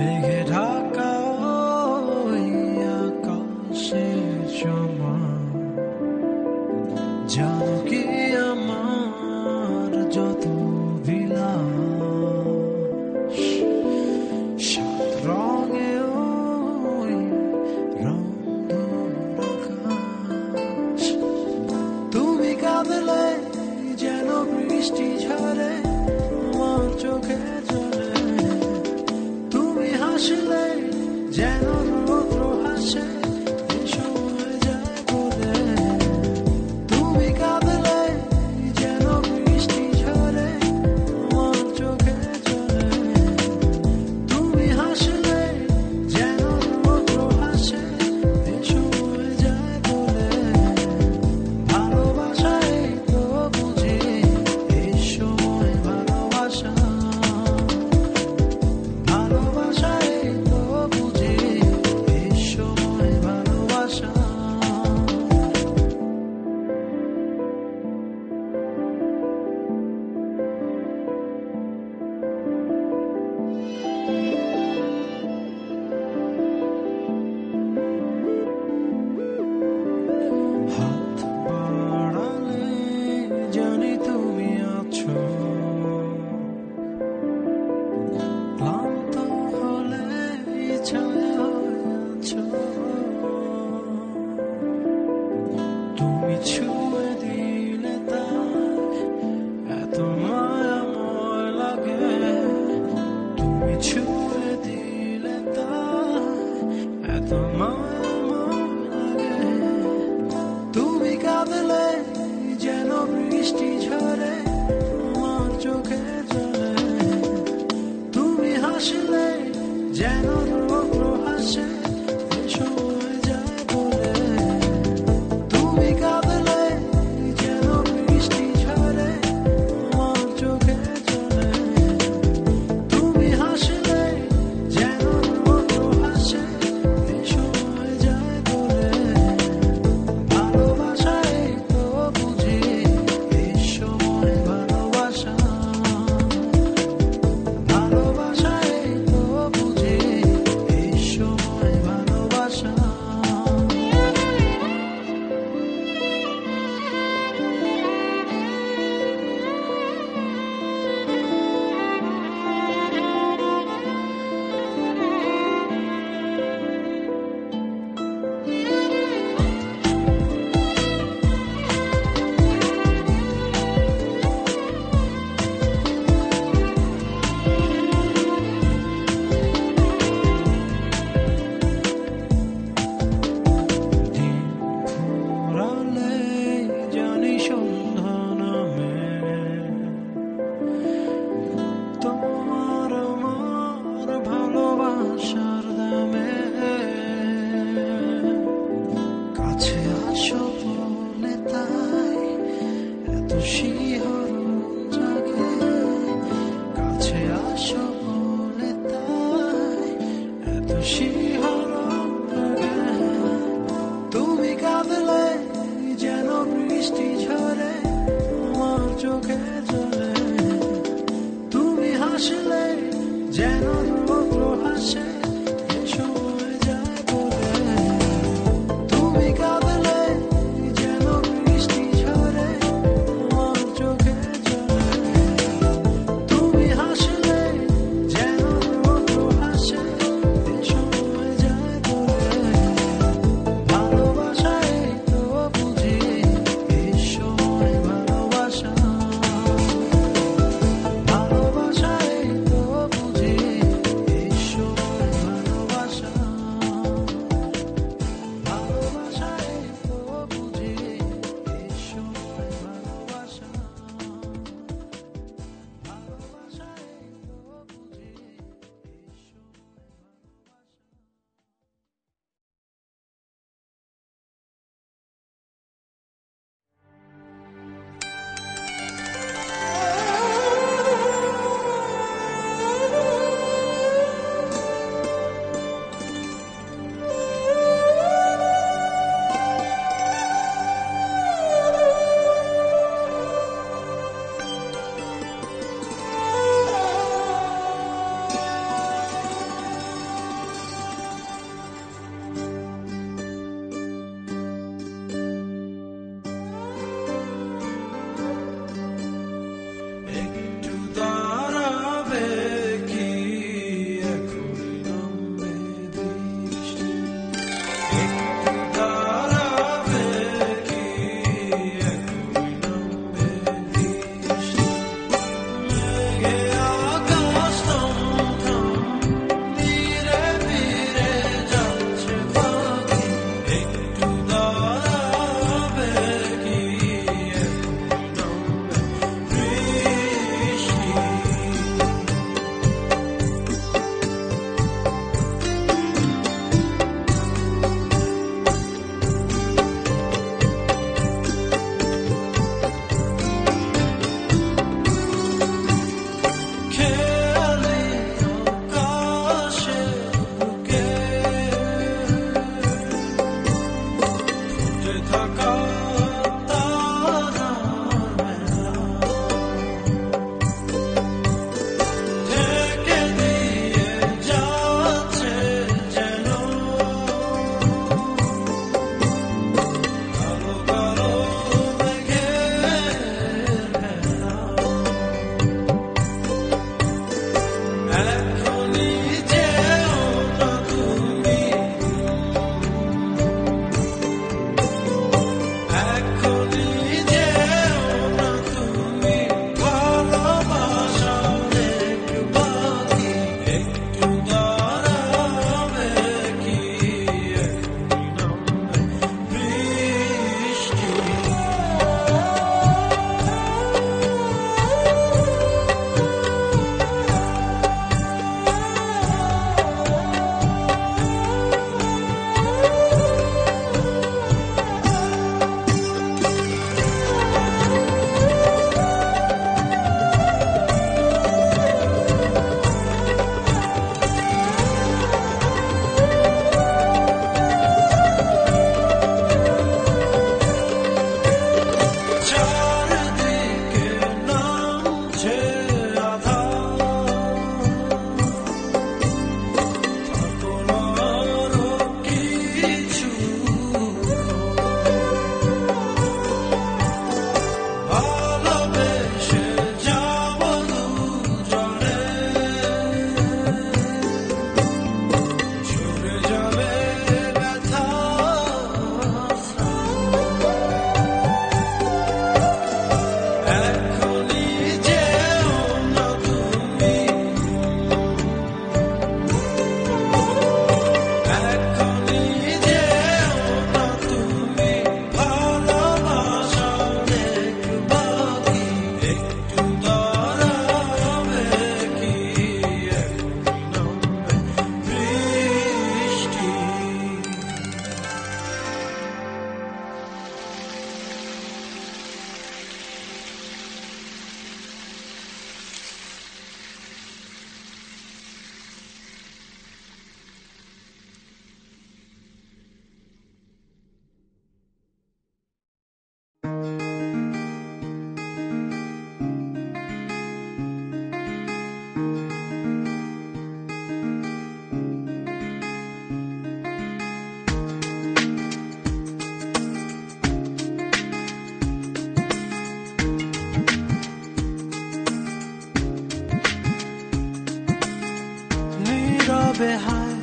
মেঘে ঢাকা ওই আকাশের জমা, জানো কি আমার যত বিলাস, সাত রঙে ওই রংধনু আকাশ। তুমি কাঁদলে যেন বৃষ্টি ঝরে আমার চোখে জলে, তুমি হাসলে যেন রৌদ্র হাসে সময় যায় বলে। তুমি কাঁদলে যেন বৃষ্টি ঝরে আমার চোখে জলে, তুমি হাসলে যেন রৌদ্র হাসে সময় যায় বলে। ভালোবাসাই তো বুঝি এই সময় ভালোবাসা, ভালোবাসাই তো বুঝি এই সময় ভালোবাসা। হাত বাড়ালে জানি তুমি আছো, ক্লান্ত হলে ছায়া হয়ে আছো। তুমি ছুঁয়ে দিলে তাই এত মায়াময় লাগে, তুমি ছুঁয়ে দিলে তাই এত মায়াময় লাগে। তুমি কাঁদলে যেন বৃষ্টি ঝরে আমার চোখে জলে, তুমি হাসলে যেন রৌদ্র হাসে সময় যায় বলে। তুমি কাঁদলে যেন বৃষ্টি ঝরে আমার চোখে জলে, তুমি হাসলে যেন রৌদ্র হাসে সময় যায় বলে। ভালোবাসাই তো বুঝি এই সময় ভালোবাসা, ভালোবাসাই তো বুঝি এই সময় ভালোবাসা। দিন ফুরালে জানি সন্ধ্যা নামে, তোমার আমার ভালোবাসার দামে। কাছে আসো বলে তাই এত শিহরণ জাগে, কাছে আসো বলে তাই এত শিহরণ জাগে। তুমি কাঁদলে যেন বৃষ্টি ঝরে আমার চোখে জলে, তুমি হাসলে যেন রৌদ্র হাসে সময় যায় বলে। তুমি কাঁদলে যেন বৃষ্টি ঝরে আমার চোখে জলে, তুমি হাসলে যেন রৌদ্র হাসে সময় বেহায়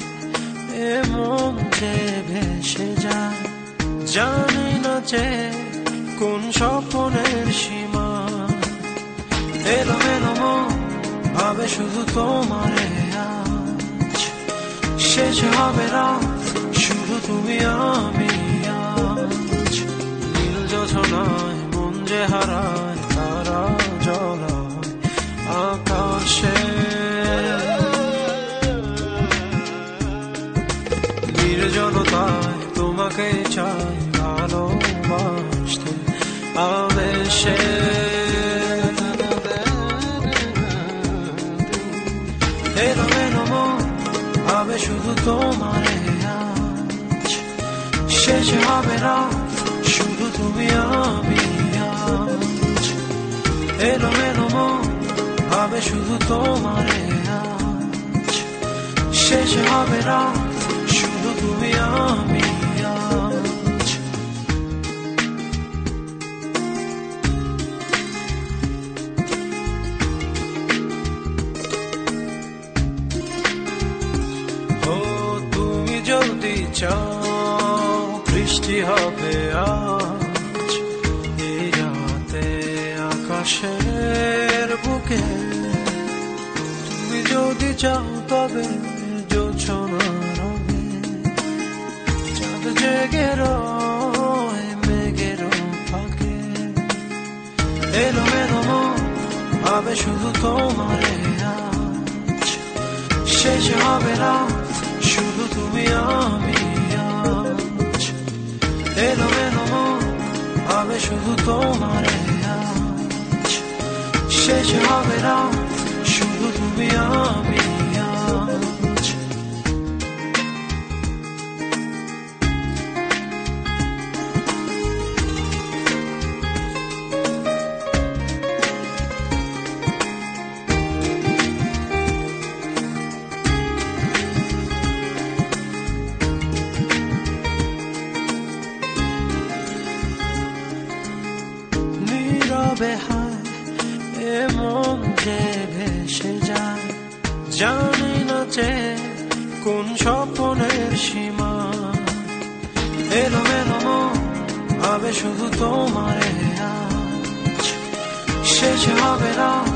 এ মন যে ভেসে যায়, জানি না যে কোন স্বপ্নের সীমা। এলোমেলো মন ভাবে শুধু তোমারে আজ, শেষ হবে রাত শুধু তুমি আমি আজ। নীল যোছনায় মন যে হারায়, তারা জ্বলায় আকাশে। নির্জনতায় তোমাকে চাই ভালোবাসতে আবেশে। এলোমেলো মন ভাবে শুধু তোমারে আজ, শেষ হবে রাত শুধু তুমি আমি আজ। এলোমেলো মন ভাবে শুধু তোমারে আজ, শেষ হবে রাত শুধু তুমি আমি আজ। ও তুমি যদি চাও বৃষ্টি হবে আজ এই রাতে আকাশের বুকে। তুমি যদি চাও তবে জোছনা রঙে চাঁদ জেগে রয় মেঘের ফাঁকে। এলোমেলো মন ভাবে শুধু তোমারে আজ, শেষ হবে রাত শুধু তুমি আমি আজ। এলোমেলো মন ভাবে শুধু তোমারে আজ, শেষ হবে রাত শুধু তুমি আমি আজ। নীরবে হায় এ মন যে ভেসে যায়, জানি না যে কোন স্বপ্নের সীমা। এলোমেলো মন ভাবে শুধু তোমারে আজ, শেষ হবে রাত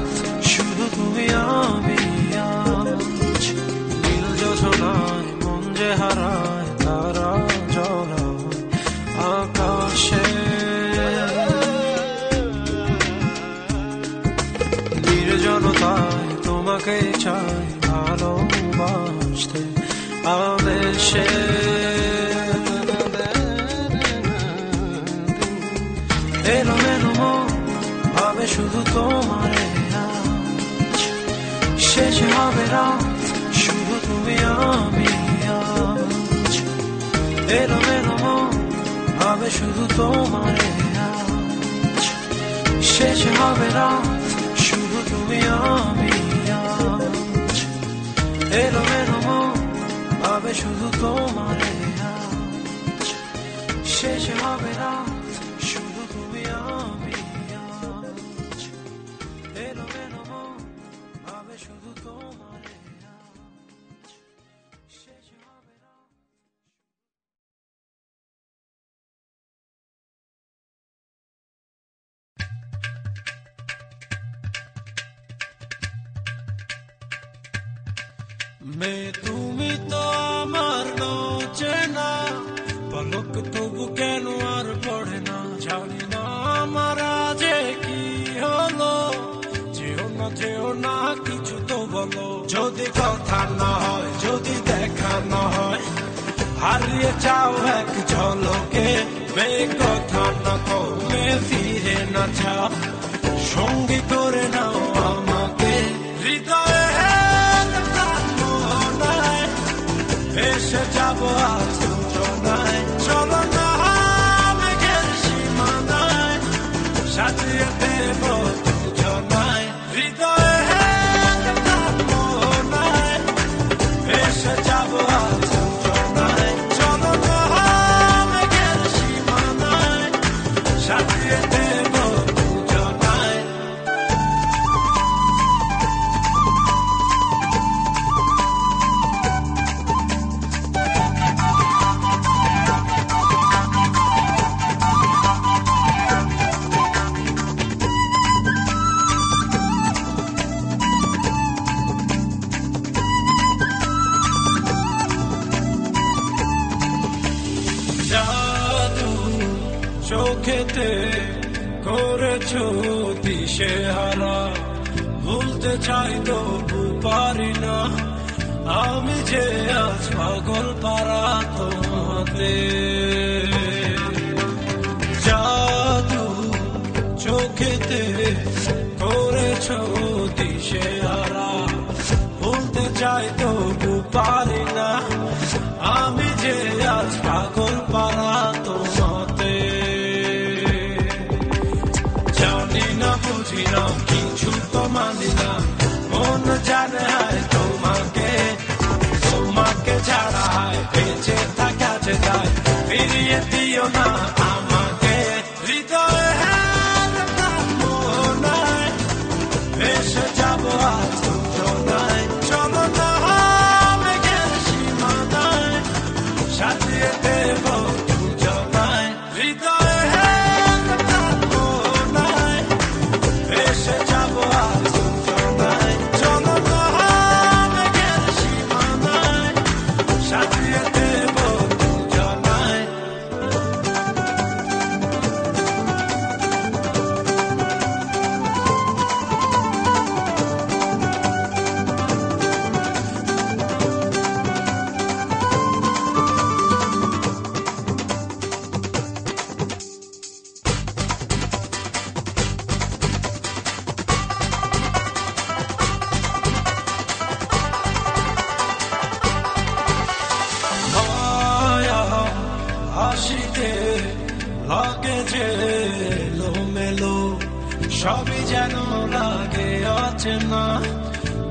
শুধু তুমি আমি আজ। নীল যোছনায় মন যে হারায়, তারা জ্বলায় আকাশে। নির্জনতায় তোমাকে চাই ভালোবাসতে আবেশে। এলোমেলো মন ভাবে শুধু তোমারে আজ, শেষ হবে রাত শুধু তুমি আমি আজ। এলোমেলো মন ভাবে শুধু তোমারে আজ, শেষ হবে রাত শুধু তুমি আমি আজ। এলোমেলো মন ভাবে শুধু তোমারে আজ, শেষ হবে রাত শুধু তুমি আমি আজ। এলোমেলো মন ভাবে শুধু তোমারে আজ, শেষ হবে রাত। তুমি তো আমার চেনা পলক, তবু কেন আর পড়ে না জানি না আমার আজে কি হলো। যেও না কিছু তো বলো, যদি কথা না হয় যদি দেখা না হয়, হারিয়ে যাও এক ঝলকে। কথা না কমে ফিরে না যাও, সঙ্গী করে নাও আমাকে। হৃদয়ে এসে যাবো আজ যোজনায়, চলো না মেঘের সীমানায়, সাজিয়ে দেব যোজনায়। হৃদয়ে এসে যাবো আজ যোজনায়, চলো না মেঘের সীমানায়, সাজিয়ে দেব যোজনায়। চোখেতে করেছো দিশেহারা ভুলতে চাই তবু পারি না আমি যে আজ পাগল পারা তোমাতে জাদু চোখেতে করেছো দিশেহারা ভুলতে চাই তবু পারি না আমি যে আজ পাগল পারা তোমাতে জানি না বুঝি না কিছু তো মানি না মন জানে হায় তোমাকে তোমাকে ছাড়া হায় বেঁচে থাকা যে তাই ফিরিয়ে দিও না আমাকে হৃদয়ে ভেসে যাবো আজ দুজনায় চলো না মেঘের সীমানায় সাজিয়ে দেব দুজনায় হৃদয়ে ভেসে যাবো আজ দুজনায় চলো না মেঘের সীমানায় সাজিয়ে দেব দুজনায় হাসিতে লাগে যে এলোমেলো সবই যেন লাগে অচেনা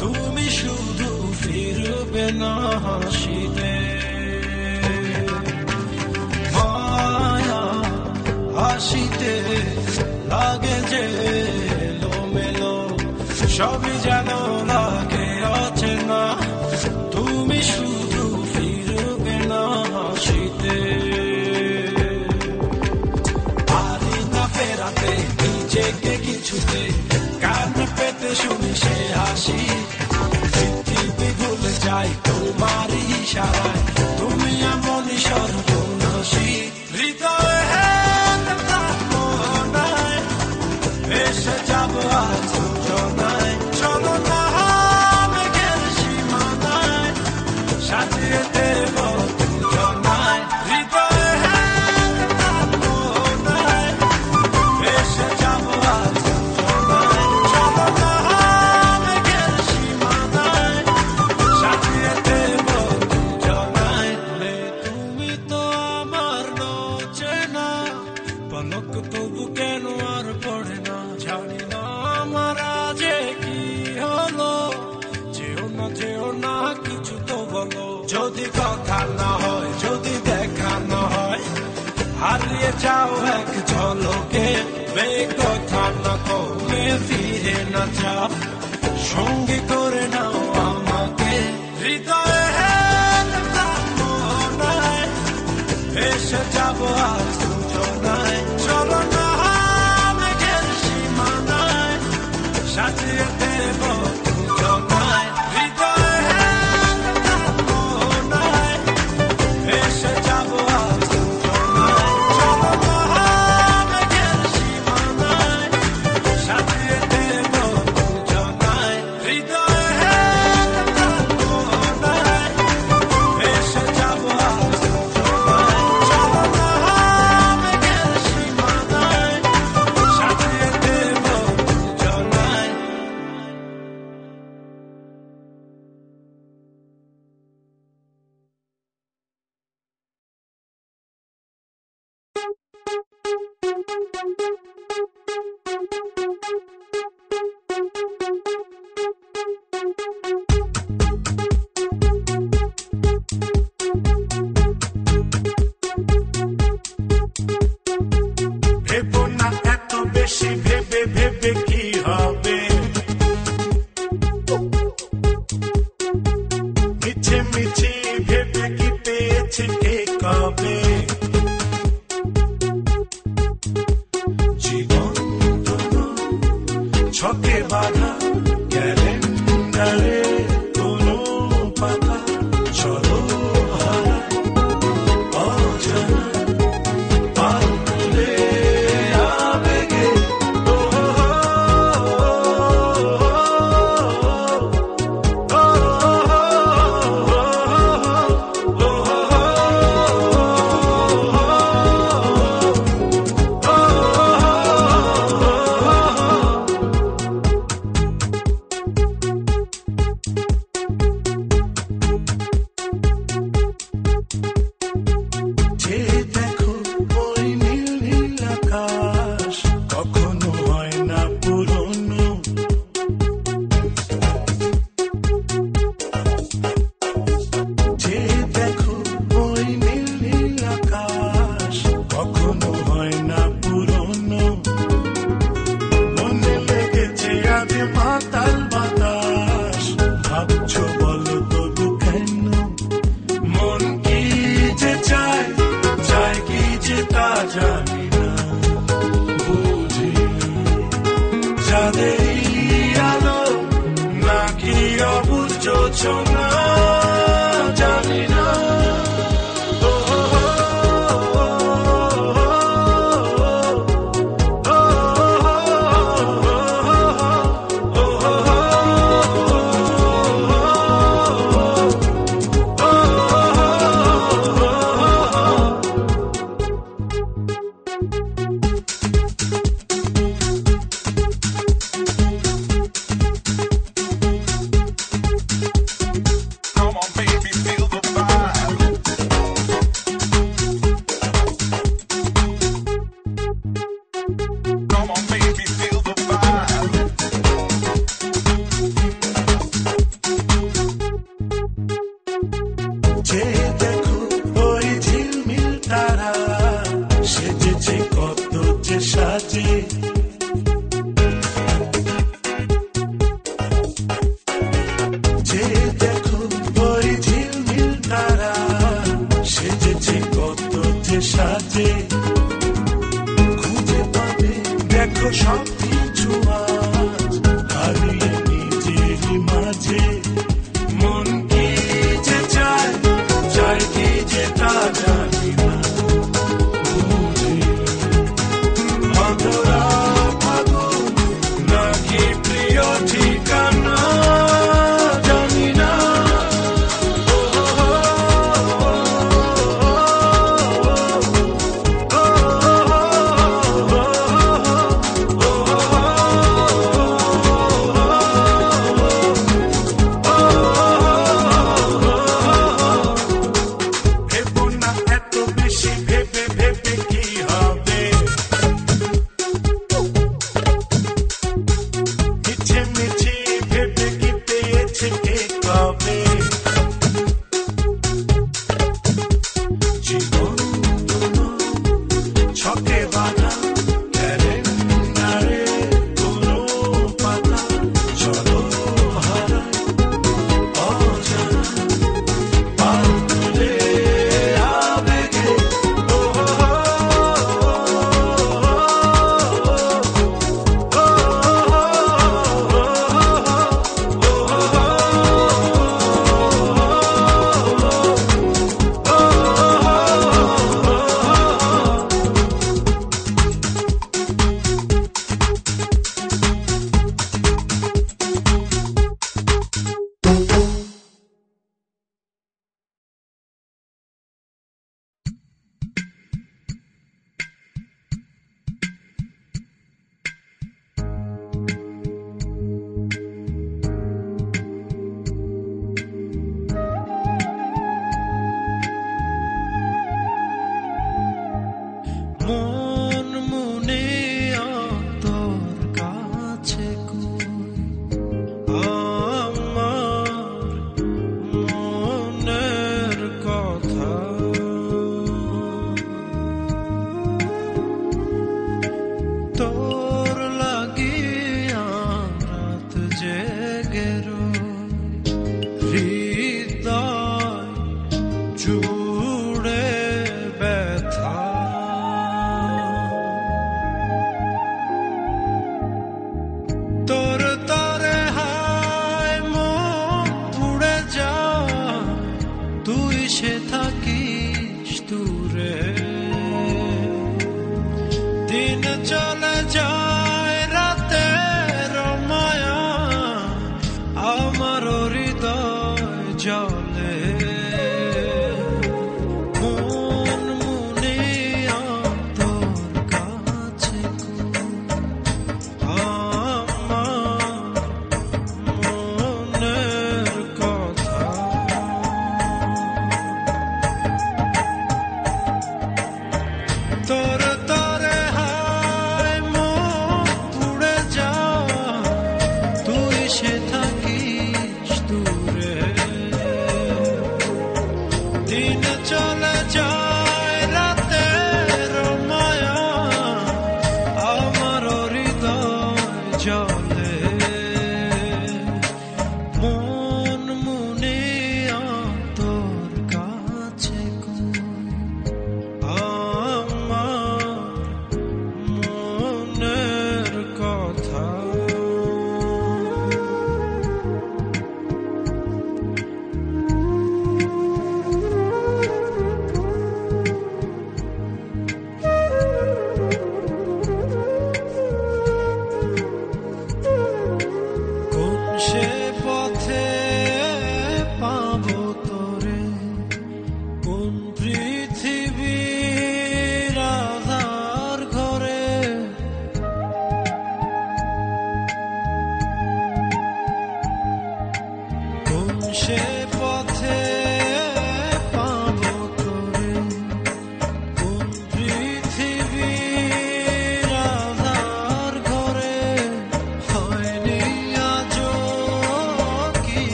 তুমি শুধু ফিরবে না হাসিতে মায়া হাসিতে লাগে যে এলোমেলো সবই যেন লাগে অচেনা তুমি শুধু ফিরবে না হাসিতে নিজেকে কিছুতে কান পেতে শুনি সে হাসি পৃথিবী ভুলে যাই তোমারই ইশারায় তুমি এমনই সর্বনাশী হৃদয়ে মনায় ভেসে যাবো আজ দুজনায় চলো না মেঘের সীমানায় সাজিয়ে দেব দুজনায় হৃদয়ে মনায় ভেসে যাবো আজ দুজনায় চলো না মেঘের সীমানায় সাজিয়ে দেব দুজনায় তুমি তো আমার চেনা পলক তবু কেন আর পড়ে না জানি না আমার আজে কি হলো যেও না কিছু তো বলো যদি কথা না হয় যদি দেখা না হয় হারিয়ে যাও এক ঝলকে কথা না কমে ফিরে না যাও সঙ্গে করে নাও আমাকে হৃদয়ে মনায় ভেসে যাবো আজ দুজনায় চলো না মেঘের সীমানায় সাজিয়ে দেব দুজনায় হৃদয়ে মনায় ভেসে যাবো আজ দুজনায় চলো না মেঘের সীমানায় সাজিয়ে দেব দুজনায় হৃদয়ে মনায় ভেসে যাবো আজ দুজনায় চলো না মেঘের সীমানায় সাজিয়ে দেব দুজনায় ভেবো না এত বেশি ভেবে ভেবে কি হবে মিছে মিছে ভেবে কি পেয়েছে কে কবে জীবন ছকে বাধা ক্যালেন্ডারে কোনো পাতা চলো হারায় অজানা পালে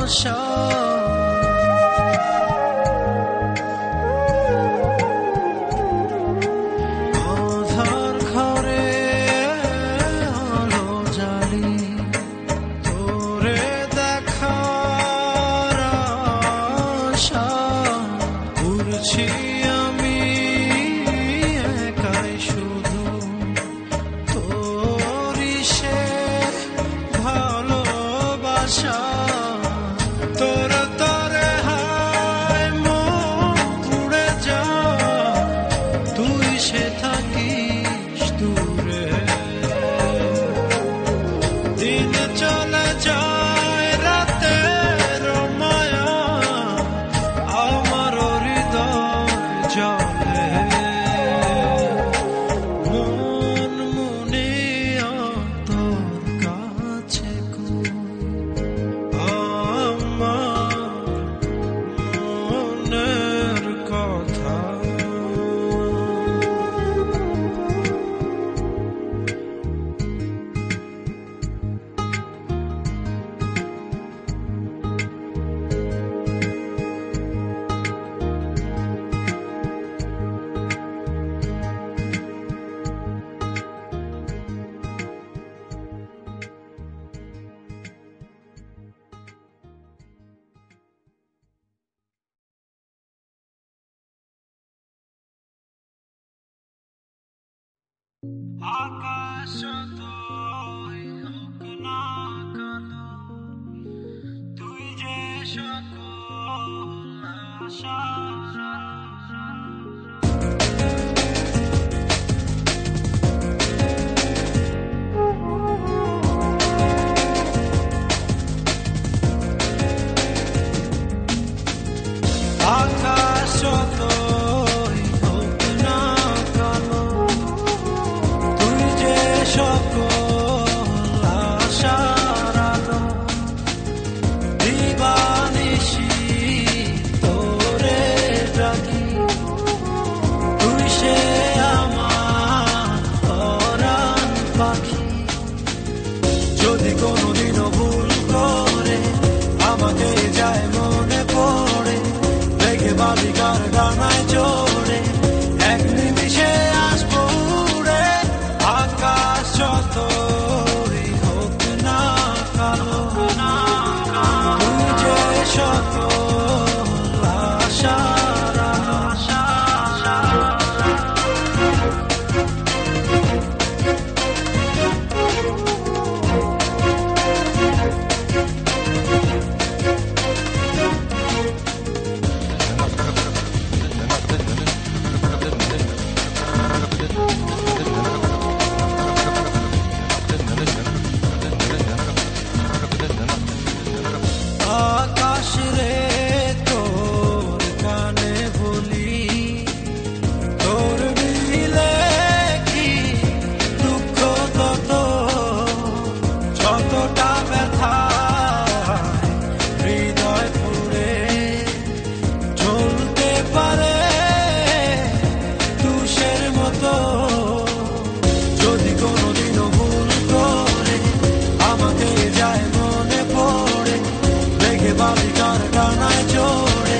আশা আধার ঘরে আলো জ্বালি তোরে দেখার আশা ঘুরছি আমি একাই শুধু তোরই সে ভালোবাসা তোর তরে হায় মন পুড়ে যা তুই সে থাকিস দূরে দিন চলে যায় রাতের মায়া আমার হৃদয় জলে মন মুনিয়া তোর কাছে আমার মনের কথা আকাশ যতই হোক না কালো তুই যে সকল আশার আকাশ যতই হোক না কালো তুই যে সকল আশার আলো দিবানিশি তোরে ডাকি তুই সে আমার পরাণ পাখি যদি কোনোদিনও ভুল করে আমাকে যায় মনে পড়ে রেখে বালিকার ডানায় চড়ে এক নিমিষে আসবো উড়ে আকাশ যতই হোক না কালো তুই যে সকল আশার আশা আকাশ রে তোর কানে বলি তোর দিলে কি দুঃখ তত যতটা ব্যথা হৃদয় পুড়ে চলতে পারে তুষের মতো যদি কোনোদিনও ভুল করে আমাকে যায় মনে পড়ে রেখে বালিকার ডানায় চড়ে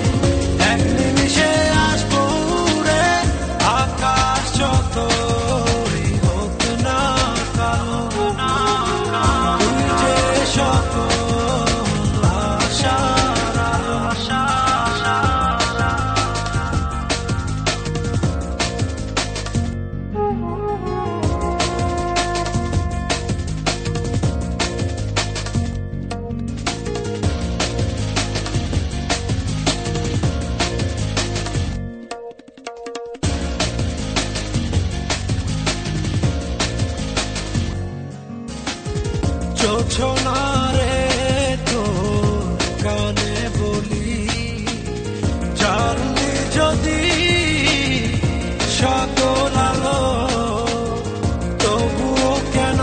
এক নিমিষে আসবো উড়ে আকাশ যতই হোক না কালো তুই যে সকল আশার আশা জোছনা রে তোর কানে বলি জানলি যদি সকল আলো তবুও কেন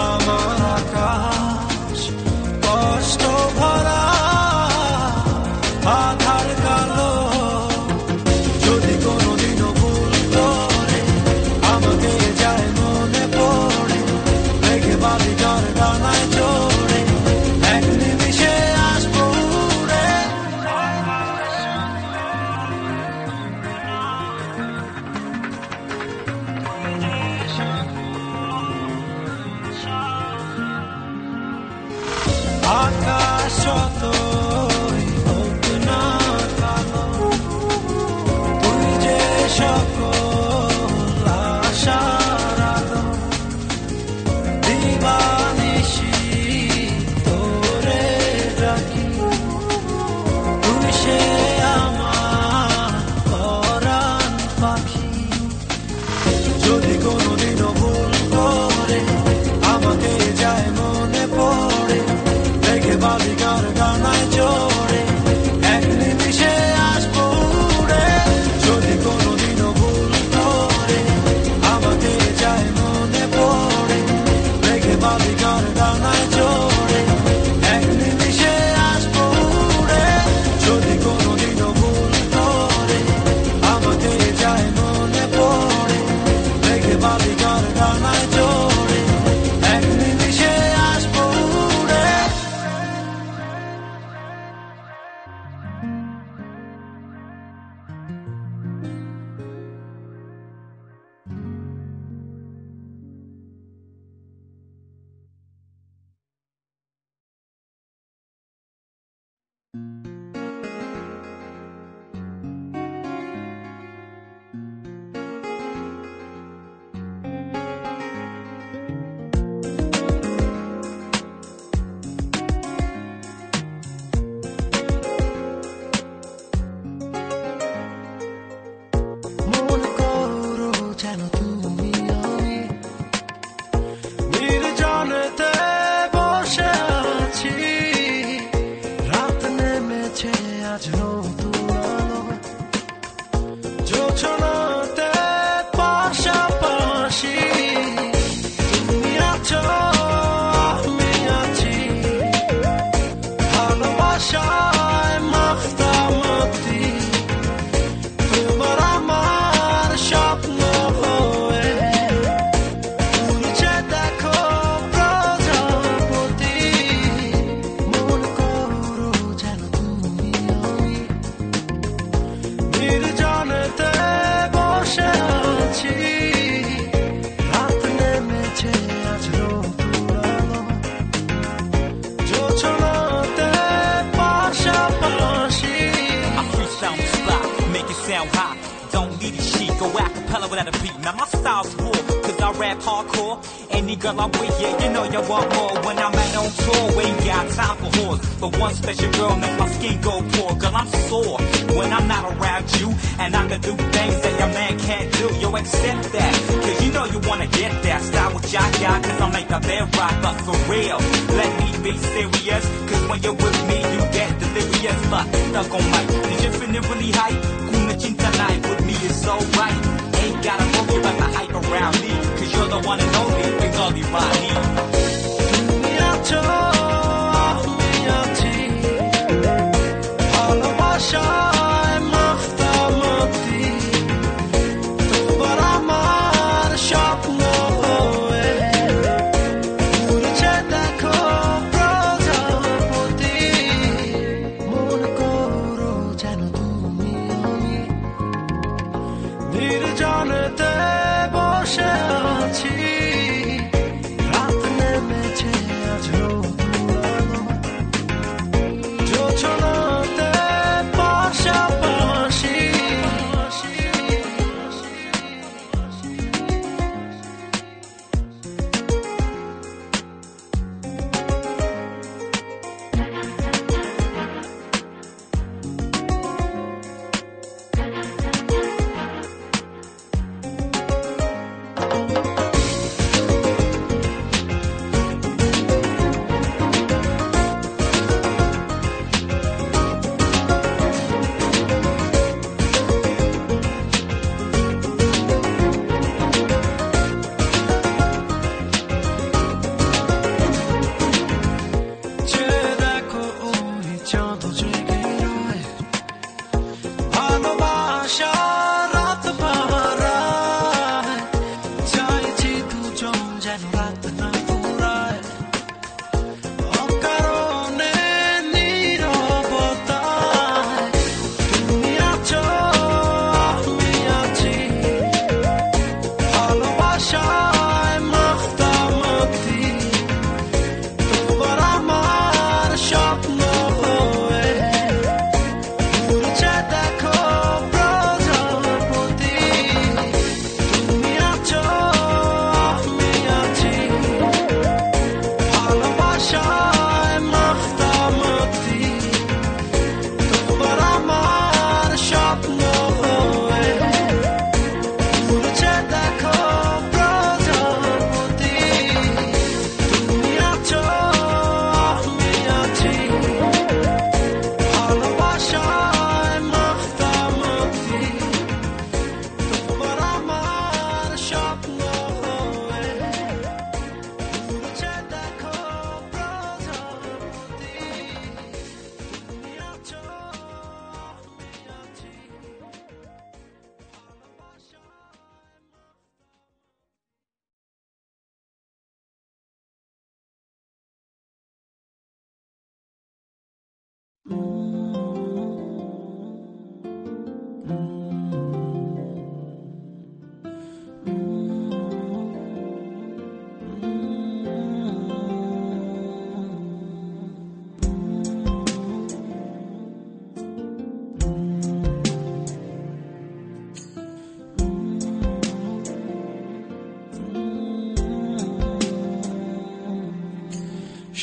আমার আকাশ কষ্ট ভরা আধার কালো যদি কোনোদিনও ভুল করে আমাকে যায় মনে পড়ে রেখে বালিকার যতই হোক না কালো তুই যে সকল আশার আলো দিবানিশি তোরে রাখি তুই সে আমার পরাণ পাখি যদি কোনোদিনও ভুল করে আমাকে যায় মনে পড়ে দেখে বালিকার গানায় জোরে এক নিমিষে আসবো উড়ে যদি কোনোদিনও ভুল করে আমাকে যায় মনে পড়ে দেখে বালিকার গানায় জোরে এক নিমিষে আসবো উড়ে যদি কোনোদিনও ভুল করে আমাকে যায় মনে পড়ে দেখে বালিকার গানায় জোরে এক নিমিষে আসবো উড়ে মনে করো যেন তুমি আমি নির্জনেতে বসে আছি রাত নেমেছে আজ নতুন আলো জোছনাতে পাশাপাশি তুমি আছো আমি আছি ভালোবাসায় মাখতামতি তোমার আমার স্বপ্ন হয়ে উড়ছে দেখো প্রজাপতি মন করো যেন তুমি আমি নির্জনেতে বসে আছি রাত নেমেছে আজ নতুন আলো জোছনাতে পাশাপাশি I freestyle on the spot, make it sound hot. Don't need a sheet, go acapella without a beat. Now my style's raw, cause I rap hardcore. Any girl I'm with, yeah, you know you want more. When I'm out on tour, we ain't got time for whores. But one special girl makes my skin go poor. Girl, I'm sore when I'm not around you. And I can do things that your man can't do. Yo, accept that, cause you know you wanna get that. Style what y'all got, cause I'm like a bed rock. But for real, let me be serious. Cause when you're with me, you get delirious. But stuck on mic, is you feeling really hype? Kuna chinta night with me is so right. Ain't gotta worry about the hype around me. Cause you're the one and only, it's all you need. তুমি আছো আমি আছি ভালোবাসায় মাখতামতি তোমার আমার স্বপ্ন হয়ে উড়ছে দেখো প্রজাপতি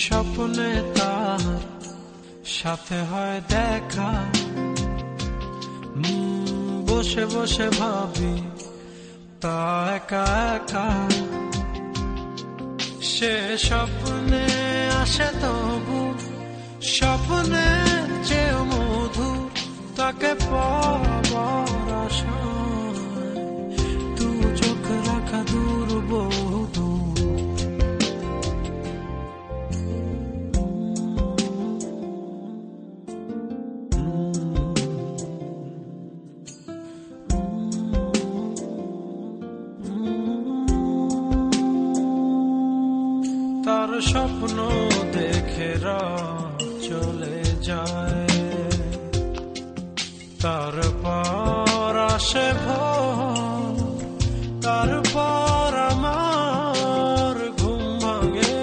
স্বপ্নে তার সাথে হয় দেখা, বসে বসে ভাবি তা একা একা। সে স্বপ্নে আসে তবু স্বপ্নের চেয়ে মধু, তাকে পাবার আশায় তু চোখ রাখা দূর বহু দূর। তার স্বপ্ন দেখে চলে যায়, তারপর আসে ভোর, তারপর আমার ঘুম ভাঙে।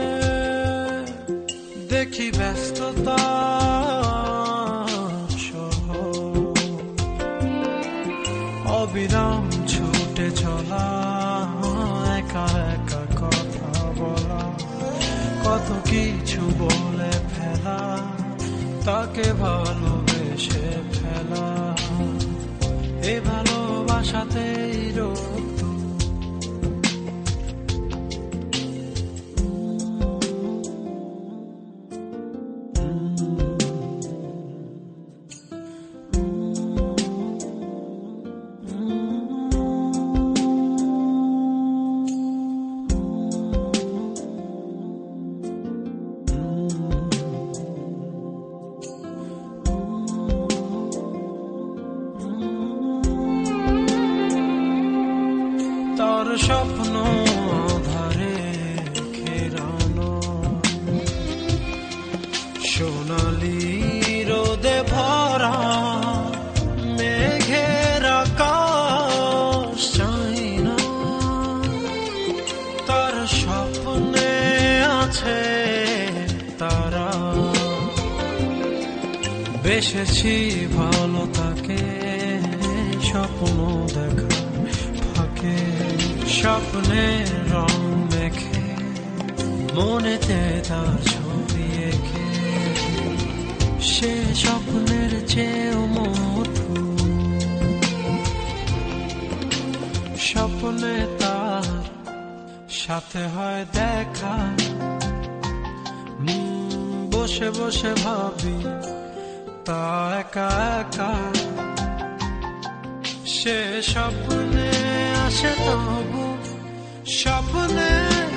দেখি ব্যস্ততা অবিরাম ছুটে চলা, একা একা কথা বলা, কত কিছু বলে ফেলা, তাকে ভালোবেসে ফেলা। এ ভালোবাসাতেই রোগ। তার স্বপ্ন আধারে ঘেরানো, সোনালি রোদে ভরা মেঘের আকাশ চাই না। তার স্বপ্নে আছে তারা, বেসেছি ভালো তাকে স্বপ্ন দেখা ফাঁকে। স্বপ্নের রং মেখে মনেতে তার ছবি এঁকে, সে স্বপ্নের চেয়েও মধু। স্বপ্নে তার সাথে হয় দেখা, বসে বসে ভাবি তা একা একা। সে স্বপ্নে আসে তবু স্বপ্নের